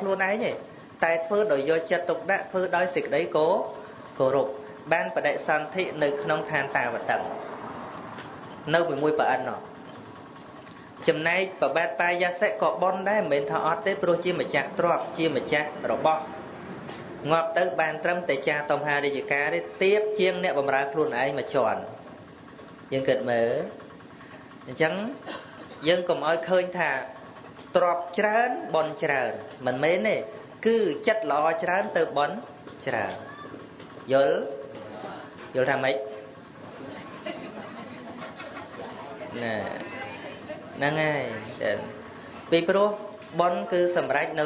ខ្លួនឯងទេតែធ្វើដោយយកចិត្តទុកដាក់ធ្វើដោយសេចក្តីគោរពបានបដិសន្ធិនៅក្នុងឋានតាវតឹងនៅជាមួយព្រះអិនចំណែកប្របាទបាយសិក៏បន់ដែរមិនមែនថាអត់ទេព្រោះជាម្ចាស់ទ្រព្យជាម្ចាស់របស់ងាប់ទៅបានត្រឹមតែចាតុមហារាជការទេទៀបជាងអ្នកបម្រើខ្លួនឯងមួយជាន់យើងគិតមើលអញ្ចឹងយើងកុំឲ្យឃើញថាទ្រព្យច្រើនបន់ច្រើនមិនមែនទេគឺចិត្តល្អច្រើនទៅបន់ច្រើនយល់ថាម៉េចណាហ្នឹងហើយពីព្រោះបន់គឺសម្រេចនៅ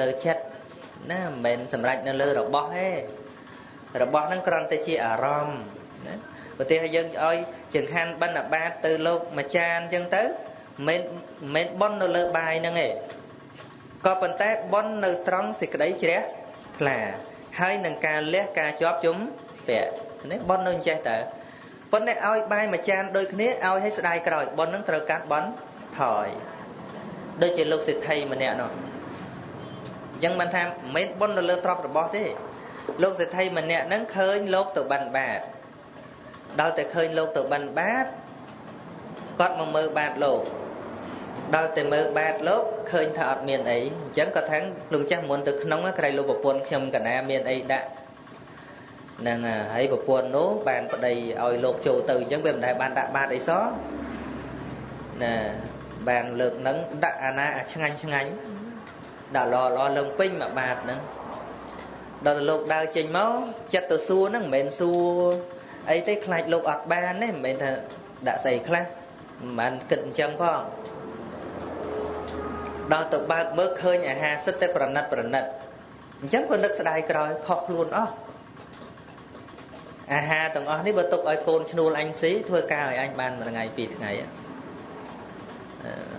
លើចិត្តណាមិនមែនសម្រេចនៅលើរបស់ទេរបស់ហ្នឹងគ្រាន់តែជាអារម្មណ៍ណាប្រទេសយើងឲ្យចង្ហាន់បិណ្ឌបាតទៅលោកម្ចានអញ្ចឹងទៅមិនបន់នៅលើបាយហ្នឹងទេក៏ប៉ុន្តែបន់នៅត្រង់សេចក្តីជ្រះថ្លាហើយនឹងការលះការជាប់ជុំពាក់នេះបន់នៅអញ្ចេះតើប៉ុន្តែឲ្យបាយមួយចានដូចគ្នាឲ្យឲ្យស្ដាយក្រោយបន់នឹងត្រូវកាត់បន់ថយដូចជាលោកសេដ្ឋីម្នាក់នោះអញ្ចឹងបានថាមិនបន់នៅលើទ្រព្យរបស់ទេលោកសេដ្ឋីម្នាក់ហ្នឹងឃើញលោកទៅបិណ្ឌបាតដល់តែឃើញលោកទៅបិណ្ឌបាតគាត់មកមើលបាតលោកដល់តែមើលបាតលោកឃើញថាអត់មានអីអញ្ចឹងគាត់ថាលោកចាស់មុនទៅក្នុងក្រៃលោកប្រពន្ធខ្ញុំកណាមានអីដាក់ហ្នឹងហើយប្រពន្ធនោះបានប្តីឲ្យលោកចូលទៅអញ្ចឹងវាមិនដែលបានដាក់បាតអីសោះណាបានលើកហ្នឹងដាក់អាណាឆ្ងាញ់ដាក់ល្អលឹងពេញមកបាតហ្នឹងដល់លោកដើរចេញមកចិត្តទៅសួរហ្នឹងមិនមែនសួរអីទេខ្លាចលោកអត់បានទេមិនមែនថាដាក់ស្អីខ្លះមិនបានគិតអញ្ចឹងផងដល់ទៅបើកមើលឃើញអាហារសិតតែប្រណិតអញ្ចឹងក៏នឹកស្ដាយក្រោយខុសខ្លួនអស់អាហារទាំងអស់នេះបើទុកឲ្យកូនឈ្នួលអញស៊ីធ្វើការឲ្យអញបានមួយថ្ងៃពីរថ្ងៃ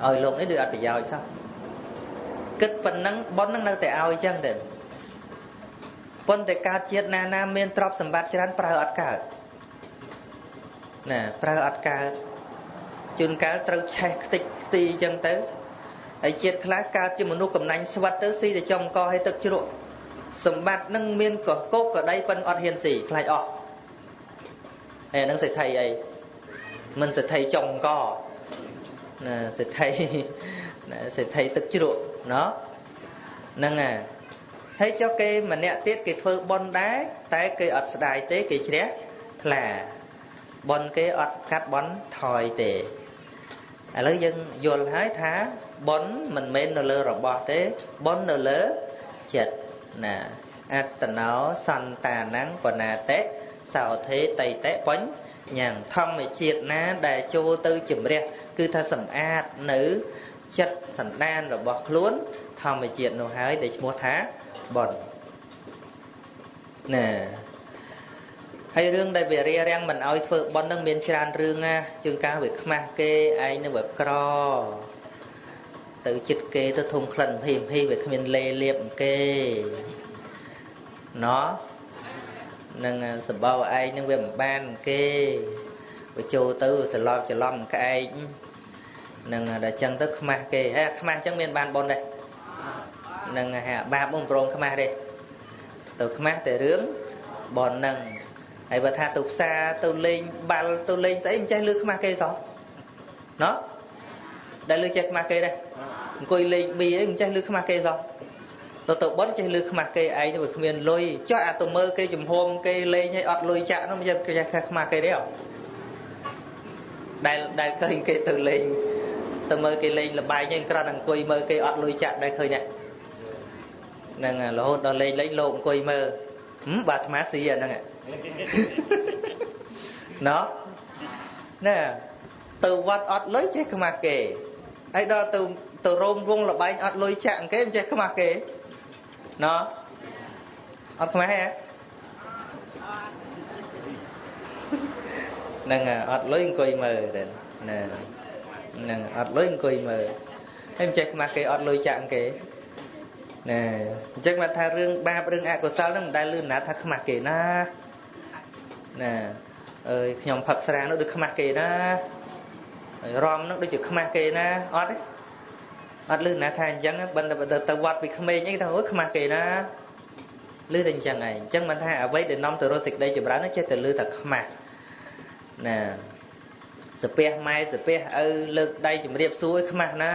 ឲ្យលោកនេះដូចអត់ប្រយោជន៍សោះគិតប៉ុណ្ណឹងប៉ុនហ្នឹងនៅតែឲ្យអញ្ចឹងទេប៉ុន្តែកើតជាតិណាមានទ្រព្យសម្បត្តិច្រើនប្រើអត់កើតណាប្រើអត់កើតជួនកាលត្រូវឆេះខ្ទេចខ្ទីអញ្ចឹងទៅហើយជាតិខ្លះកើតជាមនុស្សកំណាញ់ស្វិតទៅស៊ីតែចំកឲ្យទឹកជ្រក់សម្បត្តិនឹងមានកកកក្តីប៉ុនអត់ហ៊ានស៊ីខ្លាចអស់ហ្នឹងសេដ្ឋីអីមិនសេដ្ឋីចំកណាសេដ្ឋីទឹកជ្រក់ណោះហ្នឹងហើយចុះគេម្នាក់ទៀតគេធ្វើបុណ្យដែរតែគេអត់ស្ដាយទេគេជ្រះថ្លាបុណ្យគេអត់កាត់បុណ្យថយទេឥឡូវយើងយល់ហើយថាបុណ្យមិនមែននៅលើរបស់ទេបុណ្យនៅលើចិត្តណាអត្តណោសន្តានំបណាតិសោធេតៃតេបញ្ញ៉ាំធម្មជាតិណាដែលចូលទៅជំរះគឺថាសម្អាតនៅចិត្តសន្តានរបស់ខ្លួនធម្មជាតិនោះហើយដែលឈ្មោះថាបុណ្យណាហើយរឿងដែលវារារាំងមិនឲ្យធ្វើបុណ្យនឹងមានច្រើនរឿងណាជាងការវាខ្មាស់គេឯងនឹងវាក្រទៅចិត្តគេទៅធំក្លិនភីវាគ្មានលេលៀបគេណោះនឹងសម្បោឯងនឹងវាមិនបានគេបើចូលទៅសឡប់ច្រឡំក្អែកនឹងដល់ចឹងទៅខ្មាស់គេហេខ្មាស់ចឹងមានបានបុណ្យដែរនឹងហ่าបាបមិនប្រងខ្មាស់ទេទៅខ្មាស់តែរឿងបុណ្យនឹងហើយបើថាទៅផ្សារទៅលេងបាល់ទៅលេងស្អីមិនចេះលឺខ្មាស់គេសោះណោះដែលលឺចេះខ្មាស់គេដែរអង្គុយលេងប៊ីអីមិនចេះលឺខ្មាស់គេសោះទៅបុណ្យចេះលឺខ្មាស់គេឯងទៅវាគ្មានលុយចុះអាទៅមើលគេចំហុំគេលេងឲ្យអត់លុយចាក់នោះមិនចេះខ្មាស់គេទេដែលឃើញគេទៅលេងទៅមើលគេលេងលបាយហ្នឹងគ្រាន់តែអង្គុយមើលគេអត់លុយចាក់ដែរឃើញទេហ្នឹងរហូតដល់លេងលោកអង្គុយមើលបាទអាត្មាស៊ីអាហ្នឹងណោះណែទៅវត្តអត់លុយចេះខ្មាស់គេហើយដល់ទៅរោមវងលបែងអត់លុយចាក់គេមិនចេះខ្មាស់គេណោះអត់ខ្មាស់ហ៎ហ្នឹងអត់លុយអង្គុយមើលទៅណាហ្នឹងអត់លុយអង្គុយមើលហើយមិនចេះខ្មាស់គេអត់លុយចាក់គេណាអញ្ចឹងមកថារឿងបាបរឿងអកុសលហ្នឹងមិនដែលលឺណាថាខ្មាស់គេណាណាអើយខ្ញុំផឹកស្រានោះដូចខ្មាស់គេណាហើយរំហ្នឹងដូចជាខ្មាស់គេណាអត់ទេ អត់លឺណាថាអញ្ចឹងបើទៅវត្តពីក្មេងអីទៅខ្មាស់គេណាលឺតែអញ្ចឹងឯងអញ្ចឹងមិនថាអ្វីដែលនាំទៅរកសេចក្តីចម្រើនចេះតែលឺតែខ្មាស់ណាសាពះម៉ែសាពះឪលើកដៃជំរាបសួរខ្មាស់ណា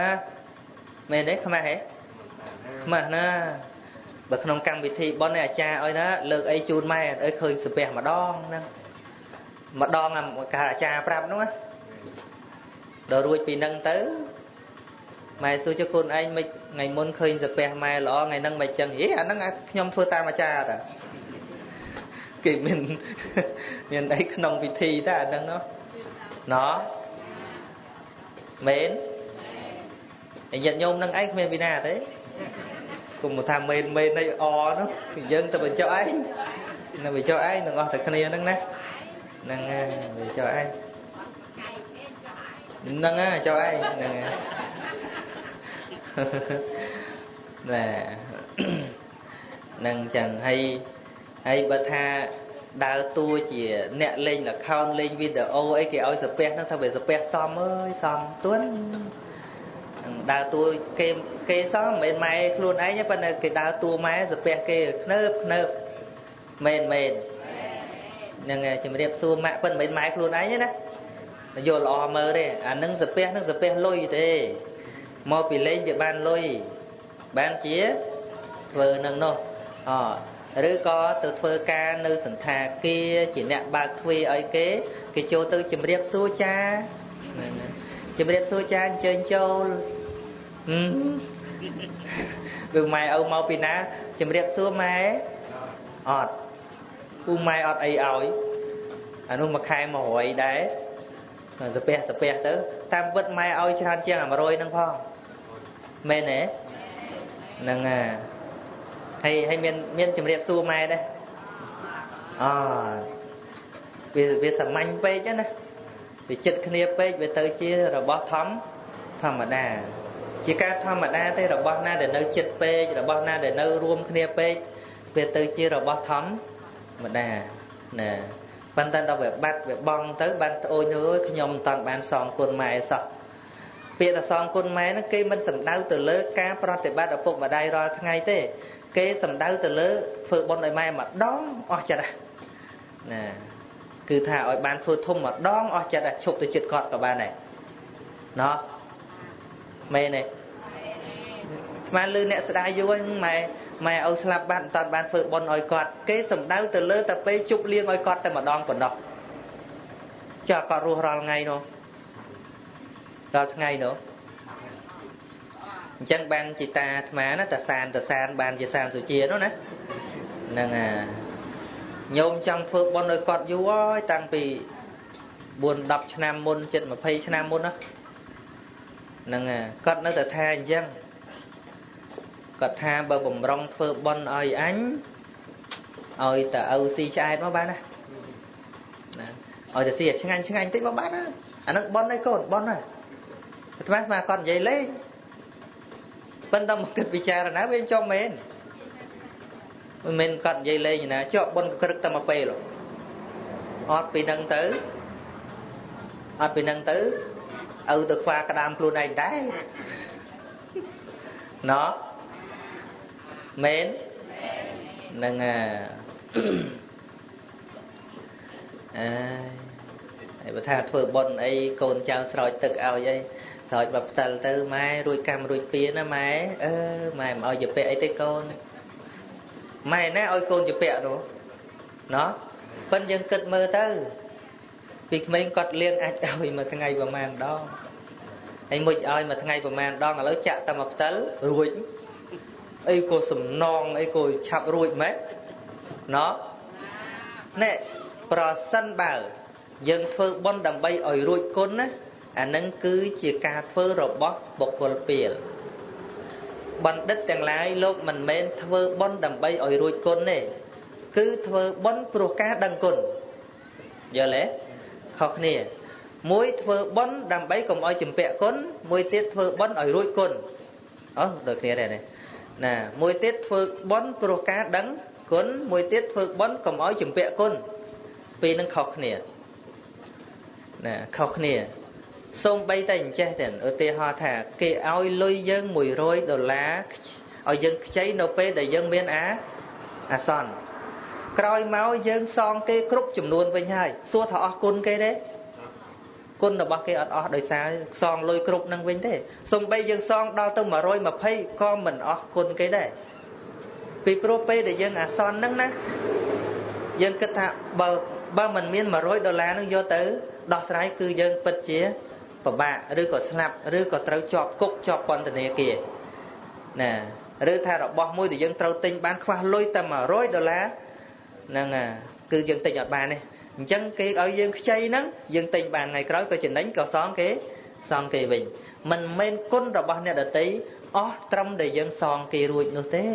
មែនទេខ្មាស់ហ៎ខ្មាស់ណាបើក្នុងកម្មវិធីបុណ្យអាចារ្យឲ្យណាលើកអីជូនម៉ែអើយឃើញសាពះម្ដងហ្នឹងម្ដងអាចារ្យប្រាប់ហ្នឹងណាដល់រួចពីហ្នឹងទៅម៉ែសួរចុះកូនឯងមិនថ្ងៃមុនឃើញសាពះម៉ែល្អថ្ងៃហ្នឹងមិនចឹងហីអាហ្នឹងខ្ញុំធ្វើតាមអាចារ្យតាគេមានអីក្នុងពិធីតែអាហ្នឹងណោះមែនហើយញាតិញោមនឹងឯងគ្មានពីណាទេគុំថាមែនអីអនោះយើងទៅបញ្ចុះឯងនៅបញ្ចុះឯងទាំងអស់តែគ្នាហ្នឹងណាហ្នឹងហើយបញ្ចុះឯងហ្នឹងហើយចុះឯងហ្នឹងហើយណែនឹងចឹងហើយបើថាដើរតួជាអ្នកលេងល្ខោនលេងវីដេអូអីគេឲ្យសាពះហ្នឹងថាវាសាពះសមអើយសមទួនដើរតួគេសមមិនមែនម៉ែខ្លួនឯងទេប៉ុន្តែគេដើរតួម៉ែសាពះគេខ្នើបមែនហ្នឹងហើយជំរាបសួរម៉ាក់ប៉ុន្តែមិនមែនម៉ែខ្លួនឯងទេណាយល់ល្អមើលទេអានឹងសាពះហ្នឹងសាពះលុយទេមកពីលេងវាបានលុយបានជាធ្វើនឹងនោះឬក៏ទៅធ្វើការនៅសន្តាគារជាអ្នកបើកទ្វារឲ្យគេចូលទៅជំរាបសួរចាជំរាបសួរចាអញ្ជើញចូលគឺម៉ែឪមកពីណាជំរាបសួរម៉ែអត់ពូម៉ែអត់អីឲ្យអានោះមួយខែ100ដែរសាពះទៅតាមពិតម៉ែឲ្យច្រើនជាង100ហ្នឹងផងមែនទេហ្នឹងហើយមានជំរាបសួរម៉ែដែរវាសាមញ្ញពេកណាវាចិត្តគ្នាពេកវាទៅជារបស់ធម្មតាជាការធម្មតាទេរបស់ណាដែលនៅចិត្តពេករបស់ណាដែលនៅរួមគ្នាពេកវាទៅជារបស់ធម្មតាណាប៉ុន្តែដល់វាបាត់វាបងទៅបានត្អូញអើយខ្ញុំមិនតាន់បានសងគុណម៉ែសោះពាក្យថាសងគុណម៉ែហ្នឹងគេមិនសំដៅទៅលើការប្រតិបត្តិឪពុកម្ដាយរាល់ថ្ងៃទេគេសំដៅទៅលើធ្វើបុណ្យឲ្យម៉ែម្ដងអស់ចិត្តណាគឺថាឲ្យបានធ្វើធំម្ដងអស់ចិត្តឈប់ទៅចិត្តគាត់ក៏បានដែរណោះមែនទេស្មានលឺអ្នកស្ដាយយូរហ្នឹងម៉ែឲ្យស្លាប់បាត់មិនតាន់បានធ្វើបុណ្យឲ្យគាត់គេសំដៅទៅលើតែពេលជប់លៀងឲ្យគាត់តែម្ដងប៉ុណ្ណោះចាគាត់រស់រាល់ថ្ងៃនោះដល់ថ្ងៃនោះអញ្ចឹងបានជាតាអាត្មាណាតាសានបានជាសានសុជានោះណាហ្នឹងញោមចង់ធ្វើបុណ្យឲ្យគាត់យូរហើយតាំងពី4-10ឆ្នាំមុនជិត20ឆ្នាំមុនណាហ្នឹងគាត់នៅតែថាអញ្ចឹងគាត់ថាបើបំរុងធ្វើបុណ្យឲ្យអញឲ្យតើឪស៊ីឆ្អែតមកបានណាឲ្យតែស៊ីឆ្ងាញ់តិចមកបានណាអាហ្នឹងបុណ្យឯកូនបុណ្យណាអាត្មាគាត់និយាយលេងប៉ុន្តែមកគិតពិចារណាវាចុះមែនមិនមែនគាត់និយាយលេងណាជាប់បុណ្យក្រឹកតែមកពេលអត់ពីហ្នឹងទៅឪទៅខ្វះក្តាមខ្លួនឯងដែរណោះមែនហ្នឹងហើយបើថាធ្វើបុណ្យអីកូនចៅស្រោចទឹកឲ្យអីស្រោចបើផ្ទាល់ទៅម៉ែរួចកម្មរួចពៀណាម៉ែម៉ែមិនឲ្យជាពាក់អីទេកូនម៉ែណាឲ្យកូនជាពាក់នោះណោះប៉ុន្តែយើងគិតមើលទៅពីក្មេងគាត់លៀងអាចឲ្យមួយថ្ងៃប្រហែលដងហើយមុជឲ្យមួយថ្ងៃប្រហែលដងឥឡូវចាក់តែមកផ្ទាល់រួចអីក៏សំណងអីក៏ឆាប់រួចម៉េចណោះណែប្រសិនបើយើងធ្វើបុណ្យដើម្បីឲ្យរួចគុណណាអានឹងគឺជាការធ្វើរបស់បុគ្គលពីលបណ្ឌិតទាំងឡាយលោកមិនមែនធ្វើបុណ្យដើម្បីឲ្យរួចគុណទេគឺធ្វើបុណ្យព្រោះការដឹងគុណយល់ទេខុសគ្នាមួយធ្វើបុណ្យដើម្បីកុំឲ្យជំពាក់គុណមួយទៀតធ្វើបុណ្យឲ្យរួចគុណដូចគ្នាដែរណាមួយទៀតធ្វើបុណ្យព្រោះការដឹងគុណមួយទៀតធ្វើបុណ្យកុំឲ្យជំពាក់គុណពីរនឹងខុសគ្នាណាខុសគ្នា សូមបីតែអញ្ចេះទៅឧទាហរណ៍ថាគេឲ្យលុយយើង$100ឲ្យយើងខ្ចីនៅពេលដែលយើងមានអាសន្នក្រោយមកយើងសងគេគ្រប់ចំនួនវិញហើយសួរថាអស់គុណគេទេគុណរបស់គេអត់អស់ដោយសារសងលុយគ្រប់នឹងវិញទេសូម្បីយើងសងដល់ទៅ120ក៏មិនអស់គុណគេដែរពីព្រោះពេលដែលយើងអាសន្នហ្នឹងណាយើងគិតថាបើមិនមាន$100នឹងយកទៅដោះស្រាយគឺយើងពិតជាពិបាកឬក៏ស្លាប់ឬក៏ត្រូវជាប់គុកជាប់ពន្ធនាគារណាឬថារបស់មួយដែលយើងត្រូវទិញបានខ្វះលុយតែ$100ហ្នឹងគឺយើងទិញអត់បានទេអញ្ចឹងគេឲ្យយើងខ្ចីហ្នឹងយើងទិញបានថ្ងៃក្រោយក៏ចំណេញក៏សងគេវិញមិនមែនគុណរបស់អ្នកដទៃអស់ត្រឹមដែលយើងសងគេរួចនោះទេ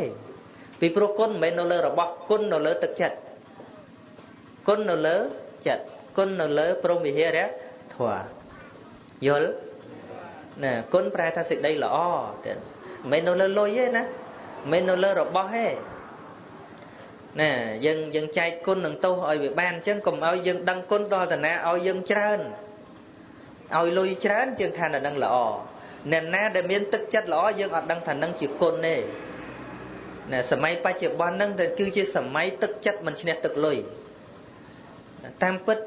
ពីព្រោះគុណមិនមែននៅលើរបស់គុណនៅលើទឹកចិត្តគុណនៅលើចិត្តគុណនៅលើព្រហ្មវិហារៈធម៌យល់ណាគុណប្រែថាសេចក្តីល្អទៀតមិនមែននៅលើលុយទេណាមិនមែននៅលើរបស់ទេណាយើងចែកគុណនឹងទោសឲ្យវាបានអញ្ចឹងកុំឲ្យយើងដឹងគុណដល់តាណាឲ្យយើងច្រើនឲ្យលុយច្រើនយើងថានឹងល្អអ្នកណាដែលមានទឹកចិត្តល្អយើងអត់ដឹងថានឹងជាគុណទេណាសម័យបច្ចុប្បន្នហ្នឹងគឺជាសម័យទឹកចិត្តមិនឈ្នះទឹកលុយតាមពិត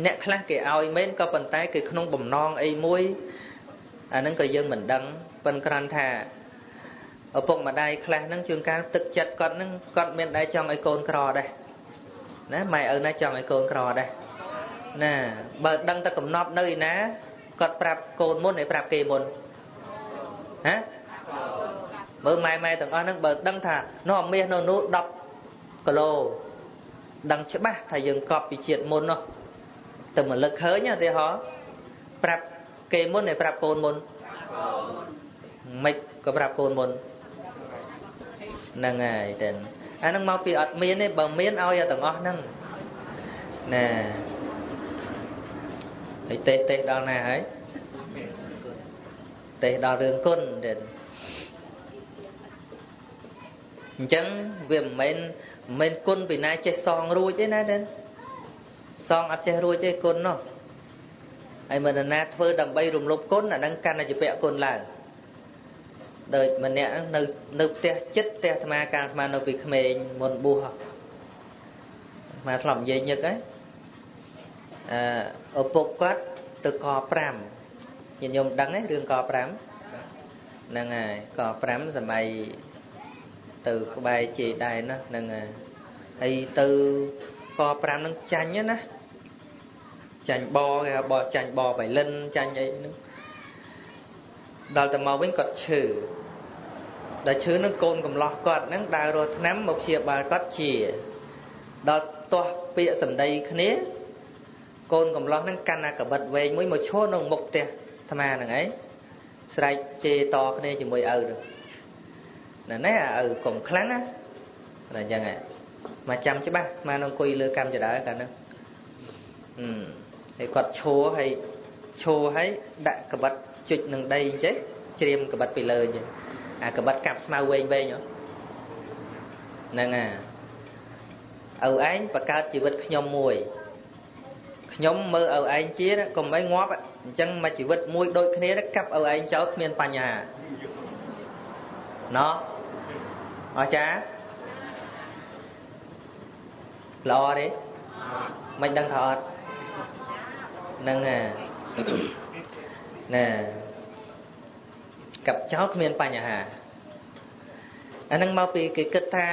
អ្នកខ្លះគេឲ្យមែនក៏ប៉ុន្តែគេក្នុងបំណងអីមួយអាហ្នឹងក៏យើងមិនដឹងប៉ុន្តែគ្រាន់ថាឪពុកម្ដាយខ្លះហ្នឹងជួនកាលទឹកចិត្តគាត់ហ្នឹងគាត់មានដែរចង់ឲ្យកូនក្រដែរណាម៉ែឪណាចង់ឲ្យកូនក្រដែរណាបើដឹងតែកំណត់នៅឯណាគាត់ប្រាប់កូនមុនហើយប្រាប់គេមុនហ៎មើលម៉ែទាំងអស់ហ្នឹងបើដឹងថានោះមាសនៅនោះ10គីឡូដឹងច្បាស់ថាយើងកប់ពីជាតិមុននោះទៅមកលឹកឃើញទេហ៎ប្រាប់គេមុនហើយប្រាប់កូនមុនមិនក៏ប្រាប់កូនមុនហ្នឹងហើយតែអាហ្នឹងមកពីអត់មានទេបើមានឲ្យទាំងអស់ហ្នឹងណាហើយទេសដល់ណាហើយទេសដល់រឿងគុណទេអញ្ចឹងវាមិនមែនគុណពីណាចេះសងរួចទេណាទេសងអត់ចេះរួចទេគុណនោះហើយមិនណាធ្វើដើម្បីរំលោភគុណអាហ្នឹងកាន់តែជាពាក់គុណឡើងដូចម្នាក់នៅផ្ទះចិត្តផ្ទះអាត្មាកាលអាត្មានៅពីក្មេងមុនបួសអាត្មាធ្លាប់និយាយញឹកហើយឪពុកគាត់ទៅក5ញាតិញោមដឹងទេរឿងក5ហ្នឹងហើយក5សម័យទៅក្បែរជេដែរណាហ្នឹងហើយទៅក5ហ្នឹងចាញ់ណាចាញ់បគេហៅបចាញ់បបៃលិនចាញ់អីហ្នឹងដល់ទៅមកវិញគាត់ឈឺដល់ឈឺនឹងកូនកំឡោះគាត់ហ្នឹងដើររត់ថ្នាំមកព្យាបាលគាត់ជាដល់ទាស់ពាក្យសម្ដីគ្នាកូនកំឡោះហ្នឹងកាន់អាកបិតវែងមួយមកឈរនៅមុខផ្ទះអាត្មាហ្នឹងឯងស្រែកជេរតគ្នាជាមួយឪទៅណែឪកុំខ្លាំងណាតែអញ្ចឹងហ៎មកចាំច្បាស់មកនឹងអង្គុយលើកម្មចដើកាលហ្នឹងហើយគាត់ឈរហើយដាក់កបិតជុចនឹងដីអញ្ចឹងជ្រាមកបិតពីលើអញ្ចឹងអាកបិតកាប់ស្មៅវែងហ្នឹងឪឯងបង្កើតជីវិតខ្ញុំមួយខ្ញុំមើលឪឯងជាកុំឲ្យងាប់អញ្ចឹងមកជីវិតមួយដូចគ្នាកាប់ឪឯងចោលគ្មានបញ្ហាណោះអស្ចារ្យល្អទេមិនដឹងថាអត់ហ្នឹងណាកាប់ចោលគ្មានបញ្ហាអាហ្នឹងមកពីគេគិតថា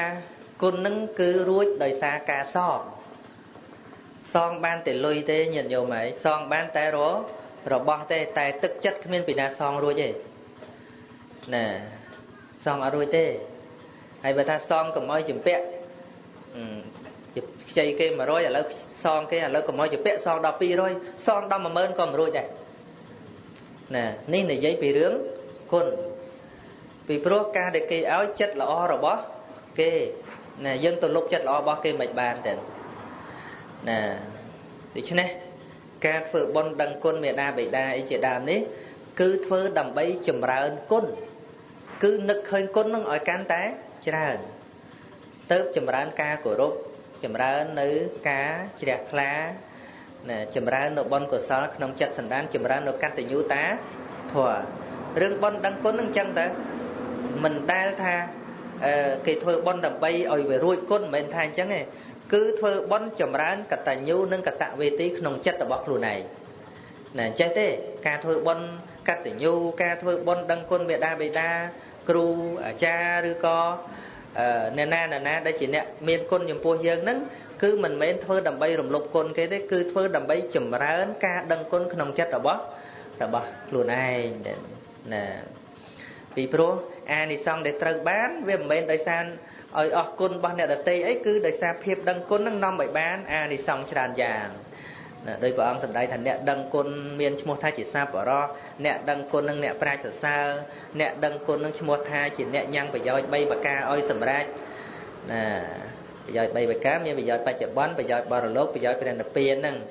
គុណហ្នឹងគឺរួចដោយសារការសងបានតែលុយទេញាតិញោមហើយសងបានតែរបស់ទេតែទឹកចិត្តគ្មានពីណាសងរួចទេណាសងអត់រួចទេហើយបើថាសងកុំឲ្យចម្ពាក់ខ្ចីគេ100ឥឡូវសងគេឥឡូវកុំឲ្យចម្ពាក់សងដល់200សងដល់10000ក៏មិនរួចដែរណានេះនិយាយពីរឿងគុណពីព្រោះការដែលគេឲ្យចិត្តល្អរបស់គេណាយើងទៅលុបចិត្តល្អរបស់គេមិនបានទេណាដូច្នេះការធ្វើបុណ្យដឹងគុណមេដាបិតាអីជាដើមនេះគឺធ្វើដើម្បីចម្រើនគុណគឺនឹកឃើញគុណនឹងឲ្យកាន់តែច្រើនទៅចម្រើនការគោរពចម្រើននៅការជ្រះថ្លា nè chấm ra nộp bon của sao không chặt sẵn đan chấm ra nộp cắt từ nhu tá thua rừng bon đăng côn đăng chân ta mình đa tha cái thưa bon đầm bay ở về ruồi côn mình thay chẳng này cứ thưa bon chấm ra cắt từ nhu nâng cắt tạ về tí không chặt ở bọc lùi này nè chết thế ca thưa bon cắt từ nhu ca thưa bon đăng côn bề đa kêu cha rư co nè na đây chỉ nè miền côn nhầm pua dương nắng cứ mình mấy thưa đầm bay rồng lục côn cái đấy cứ thưa đầm bay chùm ra ca đăng côn không chết ở bó luôn ai nè vì pro đi xong để trừ bán với mình đời san ở côn bao nè tây ấy cứ đời xa phiệp đăng côn năng năm bảy bán đi xong tràn vàng đây của ông sầm đây thành nè đăng côn miền một thay chỉ xa bỏ ro nè đăng côn năng nè pra trở xa nè đăng côn năng một thay chỉ nè nhang phải do bay bạc ca oi sầm ra nè bây giờ bay bạc cá miền bây giờ bay chợ bón bây giờ bò lốp bây giờ phải là tiền năng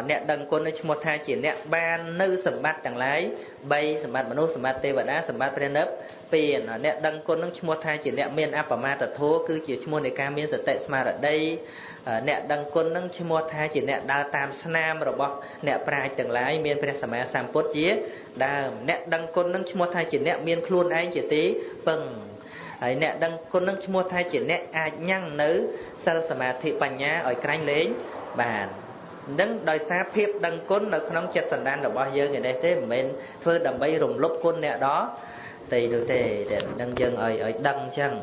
nè đăng côn năng một thay chỉ nè ban nữ sầm bát chẳng lái bay sầm bát manu sầm bát tê và đá sầm bát phải nấp tiền nè đăng côn năng một thay chỉ nè miền áp ma tật thua cứ chỉ một này ca miền sẽ tệ smart ở đây nè đăng côn năng mua thay chỉ nè đa tam sam rồi bọc nè prai từng lái miền prai sầm sam pốt chía đa nè đăng côn năng mua thay chỉ nè miền khuôn anh chỉ tí bằng ấy nè đăng côn năng mua thay chỉ nè nhăng nữ sal sầm thị bành nhá ở canh lên bàn đấng đòi xa phiệp đăng côn ở trong chặt sàn đan rồi bao giờ người đây thế mình phơi đầm bay rùng lốp côn nè đó tùy được thế để đăng dân ở đăng chăng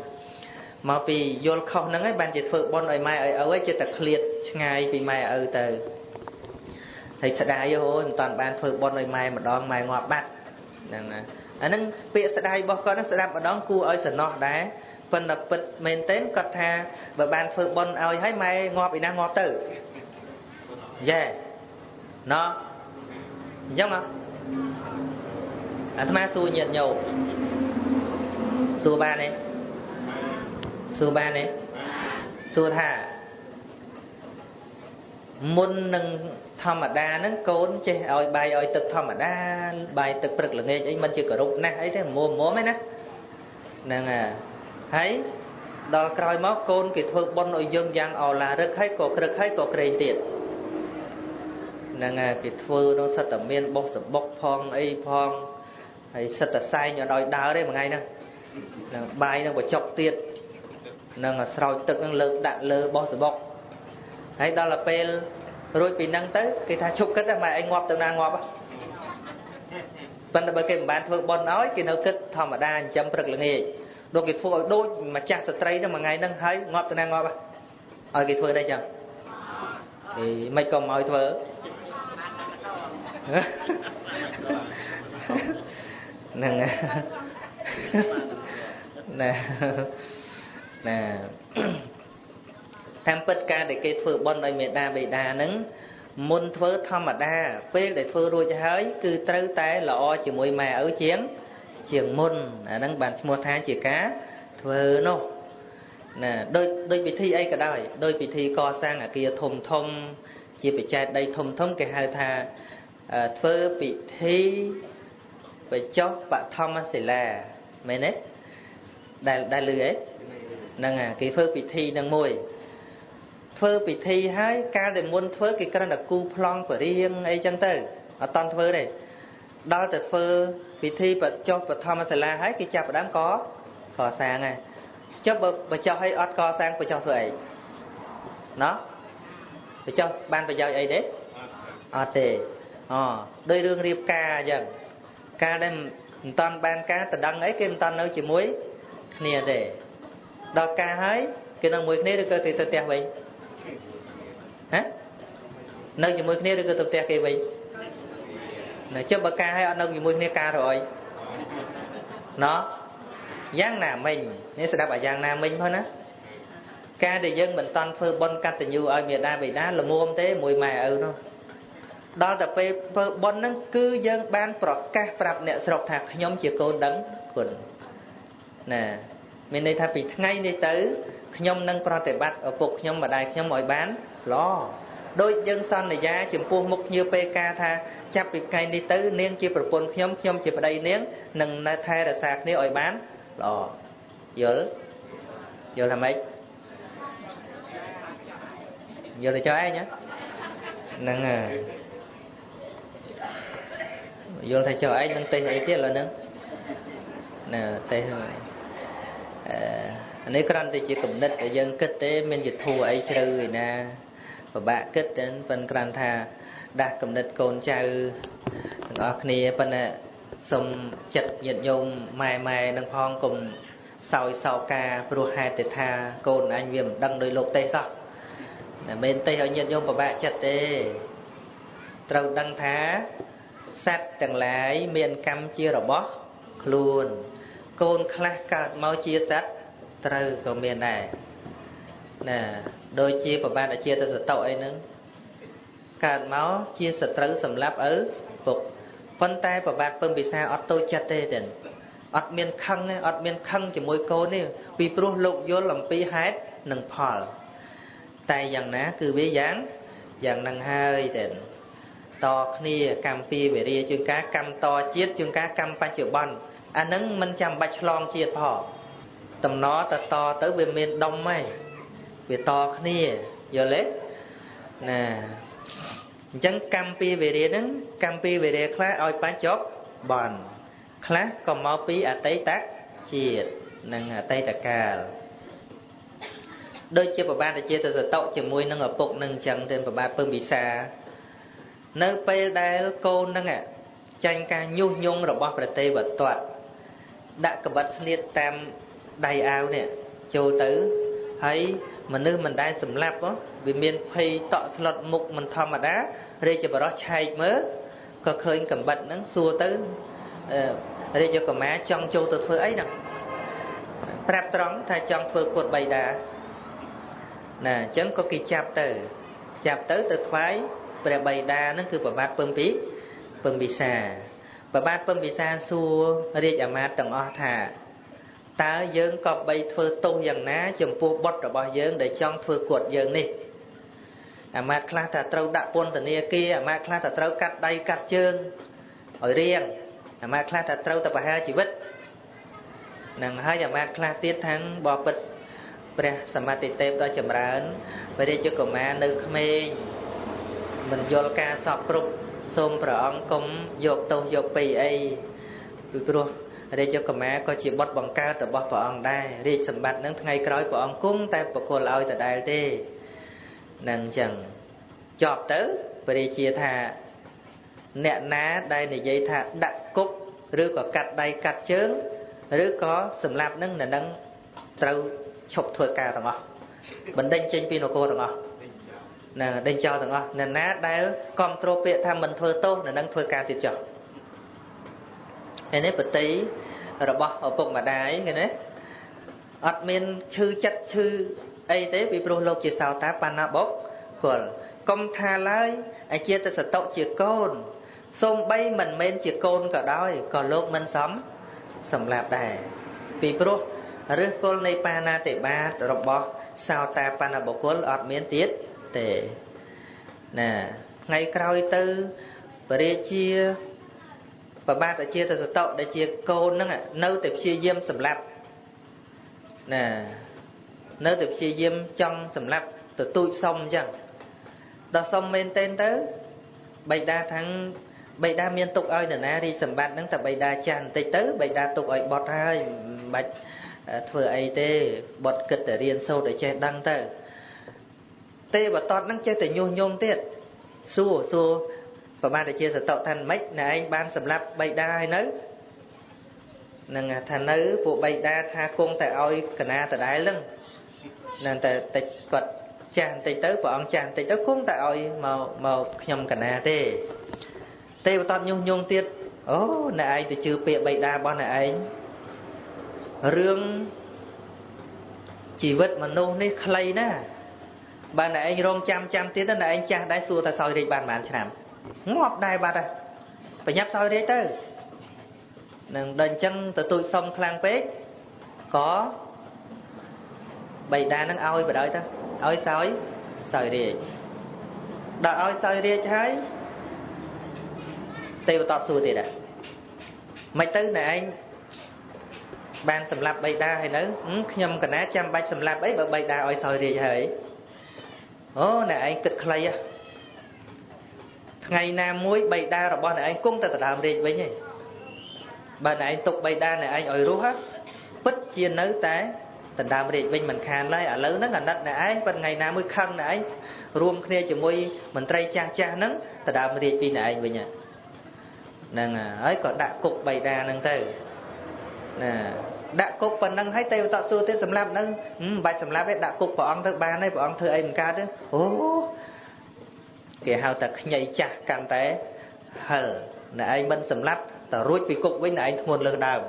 mà vì vô không nắng ấy ban chỉ phơi bon ở mai ở ấy chỉ ta clear ngày vì mai ở từ thầy sẽ đai vô toàn ban phơi bon ở mai mà đón mai ngọt bát nè anh nâng bị sẽ đai bao con nó sẽ đạp ở đón cua ở sân nọ đá phần là bật men tén cắt tha và ban phơi bon ở thấy mai ngọt bị đang ngọt tử yeah nó giống không tham su nhiệt nhậu su ba này su thà muôn nâng thầm đa nâng cốn chứ ôi bài ôi tực thầm đa bài tực bực là nghe anh mình chưa có rút nè ấy thế mua mấy nè nè thấy đo coi máu côn kỹ thuật bon nội dương giang ồ là rất hay có kề tiền nè kỹ thuật nó sát tầm miên bốc phong ấy phong hay sát tờ sai nhỏ đòi đá đấy mà ngay nè bài nó có chọc tiền nâng sau tức năng lực đạn lơ bóc hay đó là pel rồi bị năng tới cái tha chụp kết mà anh ngọt từ nào ngọt á bởi cái bạn thường bon nói cái nó kết thầm mà đa chấm rất là nghề đôi cái thua đôi mà chặt sợi đó mà ngày nâng thấy ngọt từ nào ngọt á ở cái thua đây chẳng thì mấy con mồi thua nè nè tham bất ca để cái phơi bon ở miền Đà Bì Đà nứng môn phơi thầm mà đa phơi để phơi rồi hỡi cứ trâu té lọ chỉ mùi mè ở chiếng môn nâng bàn mua tha chỉ cá phơi nó nè đôi bị thi ấy cả đời đôi bị thi co sang ở kia thùng chỉ bị chạy đây thùng cái hai tha phơi bị thi bị chó bạn thom sẽ là mấy nét đài lưới ấy nâng cái phơi bị thi nâng môi phơi bị thi hái ca để muốn phơi cái cái là cu plong của riêng ấy chân tư ở toàn phơi này đó là phơi bị thi và cho và thom sẽ là hái cái chạp đám có cò sang này cho và cho hay ót co sang và cho thuê nó để cho ban bây giờ ấy đấy tề đôi đường riệp ca dần ca đây toàn ban cá từ đăng ấy kim toàn nơi chỉ muối nè để đo ca hái cái năng muối nè được cơ thì tôi tẹt vậy hả nơi chỉ muối nè được cơ tôi tẹt cái vậy này cho bà ca hay ở nơi chỉ muối nè ca rồi nó giang nam mình nếu sẽ đáp ở giang nam mình thôi á ca để dân mình toàn phơi bon cắt từ nhiều ở miền Nam bị đá là mua không thế mùi mè ở nó đó là phơi bon nó cứ dân ban prọt các prap nè sọc thạc nhóm chỉ côn đắng quần nè mình đây thay bị ngay đi tới nhóm nâng prọt để bắt ở phục nhóm mà đại nhóm mọi bán lo đôi dân son này giá chìm pua mục như pk tha chắp bị ngay đi tới niên chia prapon nhóm chỉ vào đây niên nâng thay là sạc nếu ở bán lo giờ làm mấy giờ thì cho ai nhá nâng vô thầy cho anh nâng tê ấy tiết là nâng nè tê nếu con thì chỉ cầm nít ở dân kết tế mình dịch thu ấy chơi rồi nè và bạn kết đến phần con thà đạt cầm nít con trai ở kia phần xong chật nhiệt nhôm mài mài nâng phong cùng sau ca pro hai tê tha con anh viêm đăng đôi lục tê sao bên tây ở nhiệt nhôm và bạn chật tê trâu đăng thá sát chẳng lại miền cam chia rồi bó luôn con khá cả mau chia sát trâu của miền này nè đôi chia và bạn đã chia tới sự tội nữa cả máu chia sự trâu sầm láp ở phục phân tay và bạn phân bị sao ở tôi chặt tê đền ở miền khăng chỉ môi cô này vì pro lục vô làm pi hết nâng phò tay dằng ná cứ bí dáng dằng nâng hơi đền to kia cam pi về đi chương cá cam to chiết chương cá cam pa triệu bon anh nâng mình chăm bạch long chiết phò tầm nó ta to tới bên miền đông ấy về to kia giờ lấy nè chẳng cam pi về đi nâng cam pi về đi khá oi pa chóp bon khá còn mau pi ở tây tác chiết nâng ở tây tạc cà đôi chia của ba để chia từ giờ tậu chỉ môi nâng ở bụng nâng chẳng thêm của ba phương bị xa nơi bây đai cô nâng tranh ca nhu nhung rồi bóp tê bật toạt đã cầm bật sniết tam đầy áo nè châu tứ thấy mà nơi mình đai sầm lạp đó vì miền phi tọ slot mục mình thò mà đá rê cho bà đó chay mớ có khơi cầm bật nâng xua tứ rê cho cầm má trong châu từ phơi ấy nè prap trống thay trong phơi cột bày đá nè chẳng có kỳ chạp tới từ thoái về bày đa nó cứ bà bát bơm bị xà bà bát bơm bị xà xua riêng ở mát tầng o thả ta dương có bay phơi tô dần ná chùm phu bọt rồi bao dương để trong phơi cuột dương đi à mát khla thà trâu đạ pôn từ nia kia à mát khla thà trâu cắt đây cắt chân ở riêng à mát khla thà trâu tập hai chỉ vứt nàng hai à mát khla tiết thắng bò bịch pre samati tép đó chậm rãi về đây cho cổ má nữ khmê mình vô ca sọp rụp xôm phở ông cũng dột tàu dột bì ấy từ từ đây cho cổ má có chỉ bọt bằng cao từ bọt phở ông đây đi sầm bát nắng ngày cõi phở ông cũng tay phở cô lôi từ đây đi nàng chẳng chọp tới về đây chia thà nẹt ná đây này dây thà đặt cúc rứa có cắt đây cắt chướng rứa có sầm lạp nâng là nâng trâu chụp thôi ca tầng ngõ mình đánh trên pin cô tầng ngõ nè đánh cho tầng ngõ nè ná đáy control việc tham mình thôi tốt là nâng thôi ca tiệt cho cái này bật tí rồi bỏ ở bụng mà đáy cái này admin chư chất chư ấy thế bị pro lô chỉ sao tá pana bốc của công tha lái ai chia ta sẽ tậu chỉ côn xôm bay mình men chỉ côn cả đôi còn lúc mình sống sầm lạp đài bị pro rước côn này pana tệ ba rồi bỏ sao ta pana bốc côn ọt miến tiết tệ nè ngày cày tư và đây chia và ba đã chia từ tậu để chia côn đó nâu tập chia diêm sầm lạp nè nâu tập chia diêm trong sầm lạp từ tụi xong chẳng đó xong men tên tới bày đa thắng bày đa miên tục ơi nè đi sầm bát nắng tập bày đa tràn tây tới bày đa tục ơi bọt hai bạch thừa ấy tê bọt kịch để riêng sâu để che đăng tới tê và tọt nắng chơi từ nhô nhôm tiết xua và ba để chia sẻ tạo thành mấy nè anh ban sầm lạp bày đa hay nấy nè thành nấy vụ bày đa tha cung tại oi cả na tại đáy lưng nè tại vật tràn tây tới và ông tràn tây tới cung tại oi màu nhầm cả na tê tê và tọt nhô nhôm tiết ố nè anh thì chưa bịa bày đa bao nè anh rương chỉ vật mà nô nê clay nè bạn này anh rong trăm tiếng đó này anh cha đái xua ta soi đi bàn bàn cho làm ngọt đai bạn à phải nhấp soi đi tới đừng đền chân từ tôi xong khang pết có bầy đa nó oi vào đây ta oi soi đi đợi oi soi đi thấy tiêu tọt xua thì đã mấy tư này anh ban sầm lạp bầy đa hay nữa nhầm cả ná trăm bạch sầm lạp ấy bởi bầy đa oi soi đi thấy ô nè anh kịch clay á ngày nào muối bay đa rồi bọn này anh cũng ta làm riêng với nhỉ bạn này anh tục bay đa này anh ơi rú hết bích chiên nấu té tình đam riêng với mình khan lấy à lớn nó ngành đất này anh bên ngày nào mới khăn này anh rùm kia chỉ môi mình tray cha cha nắng tình đam riêng vì này anh với nhỉ nè ấy còn đã cục bay đa nâng từ nè đã cục phần nâng hay tây tạo xưa tới sầm lạp nâng bài sầm lạp ấy đã cục của ông thứ ba này của ông thứ ấy mình ca đó ô kẻ hào tật nhảy chặt càng té hờ nè anh bên sầm lạp tờ ruột bị cục với này anh nguồn lừa đảo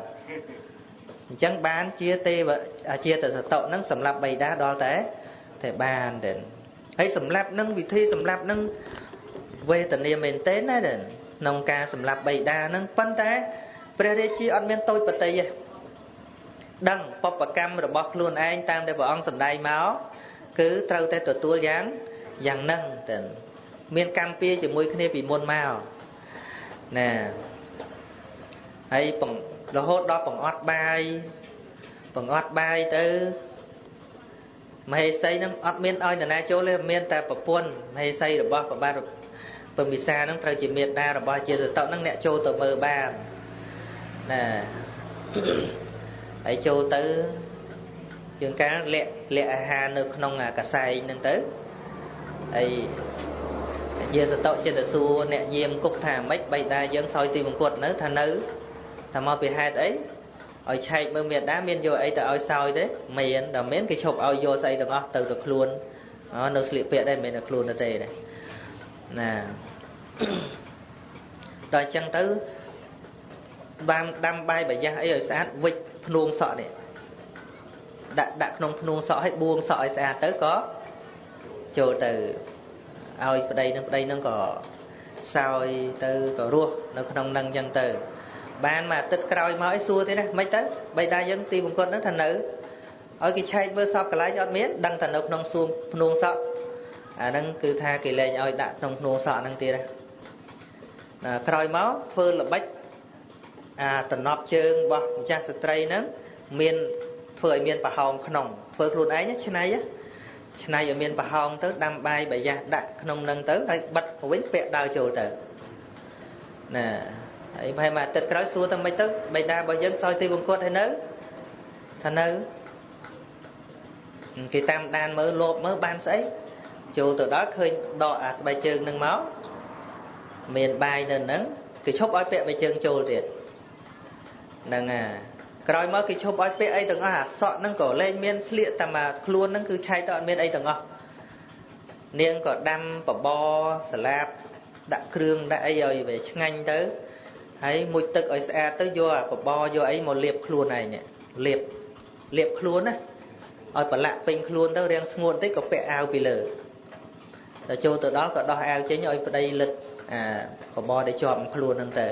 chẳng bán chia tê và chia từ sở tậu nâng sầm lạp bày đá đo té thể bàn đến ấy sầm lạp nâng vị thi sầm lạp nâng về tận niệm mình tế này đến nông ca sầm lạp bày đá nâng phân té pre chi ăn miên tôi bật tay đăng pop và cam rồi bọc luôn anh tam để bỏ ăn sầm đai máu cứ trâu tay tụt tua dáng nâng đến miên cam pia chỉ môi kia bị môn màu nè hay bằng là hốt đó bằng ót bay tới mày xây nó ót miên ơi là na chỗ lên miên ta bập buôn mày xây được bao ba được phần bị xa nóត្រូវជាមានដែររបស់ជាទៅតនឹងអ្នកចូលទៅមើលបានណាហើយចូលទៅជាងការលាក់អាហារនៅក្នុងកសែងហ្នឹងទៅហើយជាសតោចិត្តសួរអ្នកយាមគុកថាម៉េចបីតាយើងសោយទីបង្គត់នៅថានៅថាមកពីហេតុអីឲ្យឆែកមើលមានដែរមានយកអីទៅឲ្យសោយទេមានដល់មានគេឈប់ឲ្យយកស្អីទាំងអស់ទៅខ្លួននៅស្លៀកពាក់ដែរមិនមែនខ្លួនទេណាដល់អញ្ចឹងទៅបានដាំបាយប្រយ៉ាស់អីឲ្យស្អាតវិចភ្នួងសក់នេះដាក់ក្នុងភ្នួងសក់ឲ្យបួងសក់ឲ្យស្អាតទៅក៏ចូលទៅឲ្យប្តីនឹងក៏សោយទៅក៏រស់នៅក្នុងនឹងអញ្ចឹងទៅបានមកអាទិត្យក្រោយមកឲ្យសួរទេណាមិនទៅបីតាយើងទីបង្គត់ហ្នឹងថានៅឲ្យគេឆែកមើលសពកន្លែងអត់មានដឹងតែនៅក្នុងសួងភ្នួងសក់អាហ្នឹងគឺថាគេលែងឲ្យដាក់ក្នុងភ្នួងសក់ហ្នឹងទៀតណាក្រោយមកធ្វើល្បិចអាតំណប់ជើងរបស់ម្ចាស់ស្ត្រីហ្នឹងមានធ្វើឲ្យមានប្រហោងក្នុងធ្វើខ្លួនឯងឆ្នៃឲ្យមានប្រហោងទៅដាំបាយប្រយ៉ាស់ដាក់ក្នុងនឹងទៅហើយបិទវិញពាក់ដាវចូលទៅណាហើយប្រហែលមកទឹកក្រោយសួរតែមិនទៅបៃតារបស់យើងសោយទីបង្គត់ហើយនៅថានៅគេតាមដានមើលលបមើលបានស្អីចូលទៅដល់ឃើញដកអាស្បែកជើងនឹងមកមានបាយនៅហ្នឹងគេឈប់ឲ្យពាក់ស្បែកជើងចូលទៀតហ្នឹងក្រោយមកគេឈប់ឲ្យពាក់អីទាំងអស់អាសក់ហ្នឹងក៏លែងមានស្លៀកតែមកខ្លួនហ្នឹងគឺឆែកទៅអត់មានអីទាំងអស់នាងក៏ដាំបបរសាឡាបដាក់គ្រឿងដាក់អីឲ្យវាឆ្ងាញ់ទៅហើយមួយទឹកឲ្យស្អាតទៅយកអាបបរយកអីមកលាបខ្លួនឯងនេះលាបខ្លួនណាឲ្យប្រឡាក់ពេញខ្លួនទៅរាងស្ងួតតិចក៏ពាក់អាវពីលើដល់ចូលទៅដល់ក៏ដោះអាវចេញឲ្យប្តីលិតអាបបរដែលជាប់ខ្លួនហ្នឹងទៅ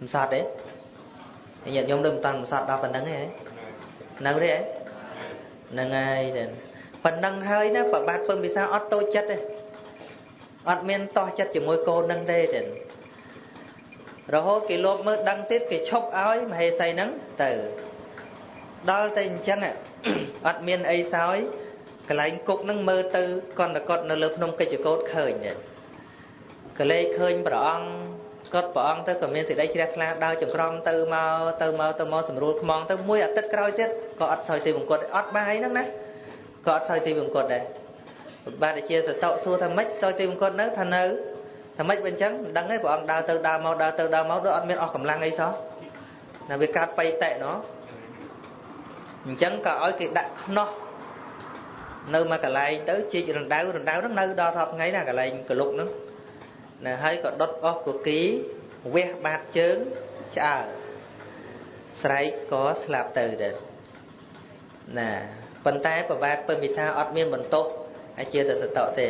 មិនសត់ទេញាតិញោមលើមិនតាន់មិនសត់ដល់ប៉ុណ្្នឹងទេនៅទេហ្នឹងហើយប៉ុណ្្នឹងហើយណាប្របាទពឹងពិសាអត់តូចចិត្តទេអត់មានតោះចិត្តជាមួយកូនហ្នឹងទេរហូតគេលបមើលដឹងទៀតគេឈប់ឲ្យមហេសីហ្នឹងទៅដល់តែអញ្ចឹងអត់មានអីសោយកន្លែងគុកហ្នឹងមើលទៅកន្តកត់នៅលើភ្នំកិច្ចកោតឃើញដែរកលេចឃើញព្រះអង្គគាត់ព្រះអង្គទៅក៏មានសេចក្តីជ្រះថ្លាដើរចង្ក្រមទៅមកស្រួលខ្មងទៅមួយអាទិត្យក្រោយទៀតក៏អត់សោយទីបង្គត់អត់បាយហ្នឹងណាក៏អត់សោយទីបង្គត់ដែរបាទជាសតោសួរថាម៉េចសោយទីបង្គត់នៅថានៅថាម៉េចវិញអញ្ចឹងមិនដឹងទេព្រះអង្គដើរទៅដើរមកទៅអត់មានអស់កម្លាំងអីសោះណាវាកាត់បៃតៈណោះអញ្ចឹងក៏ឲ្យគេដាក់ខ្នោះនៅមួយកន្លែងទៅជីករណ្ដៅហ្នឹងនៅដល់ថប់ថ្ងៃណាកន្លែងកលុកហ្នឹងណាហើយក៏ដុតអស់កគីវះបាតជើងឆ្អើស្រែកក៏ស្លាប់ទៅដែរណាប៉ុន្តែប្របាទពឹមវិសាអត់មានបន្ទោសអាជាតសតៈទេ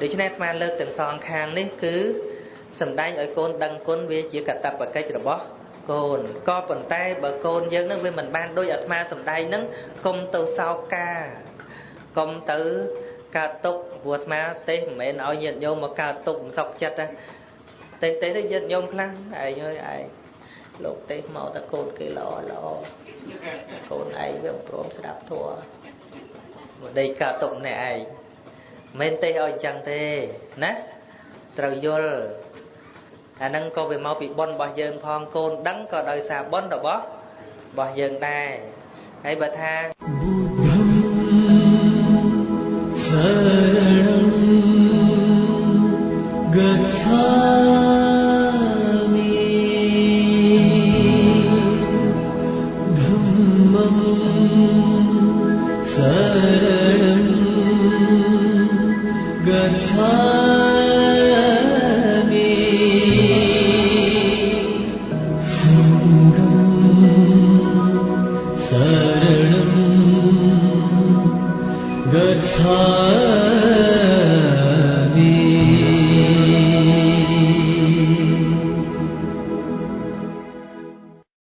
ដូច្នេះអាត្មាលើកទាំងសងខាងនេះគឺសំដែងឲ្យកូនដឹងគុណវាជាកតបកិច្ចរបស់កូនក៏ប៉ុន្តែបើកូនយើងនឹងវាមិនបានដូចអាត្មាសំដែងនឹងកុំទៅសោកការកុំទៅកើតទុកព្រោះអាត្មាទេសមិនមែនឲ្យញាតិញោមមកកើតទុកមិនសុខចិត្តទេទេសញាតិញោមខ្លះឯងហើយឯងលោកទេសមកតែកូនគេល្អកូនឯងវាមិនព្រមស្ដាប់ធម៌មកដេកកើតទុកម្នាក់ឯងមិនទេសឲ្យអញ្ចឹងទេណា ត្រូវយល់អាហ្នឹងក៏វាមកពីបុណ្យរបស់យើងផងកូនដឹងក៏ដោយសារបុណ្យរបស់យើងដែរហើយបើថាGacchami